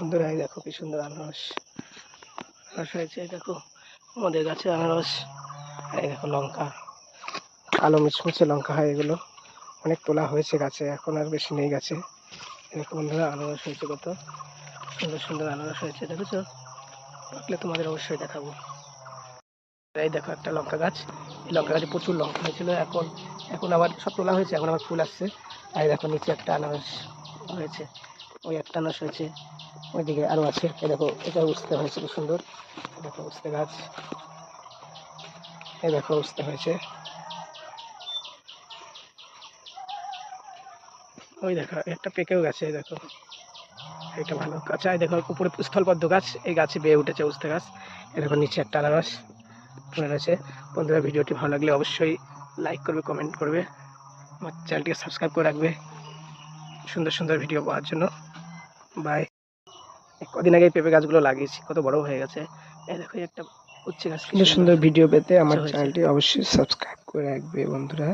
বন্ধুরা এই দেখো কি সুন্দর আনারস হয়েছে। দেখো আমাদের গাছে আনারস। এই দেখো লঙ্কা, কালো মিচমিচে লঙ্কা হয় এগুলো। অনেক তোলা হয়েছে গাছে, এখন আর বেশি নেই গাছে। দেখো বন্ধুরা আনারস হয়েছে, কত সুন্দর সুন্দর আনারস হয়েছে। দেখেছো? পাকলে তোমাদের অবশ্যই দেখাবো। এই দেখো একটা লঙ্কা গাছ, এই লঙ্কা গাছে প্রচুর লঙ্কা হয়েছিল, এখন এখন আবার সব তোলা হয়েছে, এখন আবার ফুল আসছে। আর দেখো নিচে একটা আনারস হয়েছে, ওই একটা আনারস হয়েছে, ওইদিকে আরও আছে। এই দেখো এটা উঠতে হয়েছে কি সুন্দর। দেখো উঠতে গাছ, এই দেখো উঠতে হয়েছে। ওই দেখো একটা পেকেও গেছে, এই দেখো এটা ভালো গাছ। এই দেখো উপরে স্থলপদ্ম গাছ, এই গাছে বেয়ে উঠেছে উস্তে গাছ। এই দেখো নিচে একটা আনারস রয়েছে। বন্ধুরা ভিডিওটি ভালো লাগলে অবশ্যই লাইক করবে, কমেন্ট করবে, আমার চ্যানেলটিকে সাবস্ক্রাইব করে রাখবে সুন্দর সুন্দর ভিডিও পাওয়ার জন্য। বাই। কদিন আগে পেঁপে গাছগুলো লাগিয়েছি, কত বড় হয়ে গেছে। এই দেখো একটা উচ্ছে গাছ। সুন্দর সুন্দর ভিডিও পেতে আমার চ্যানেলটি অবশ্যই সাবস্ক্রাইব করে রাখবে বন্ধুরা।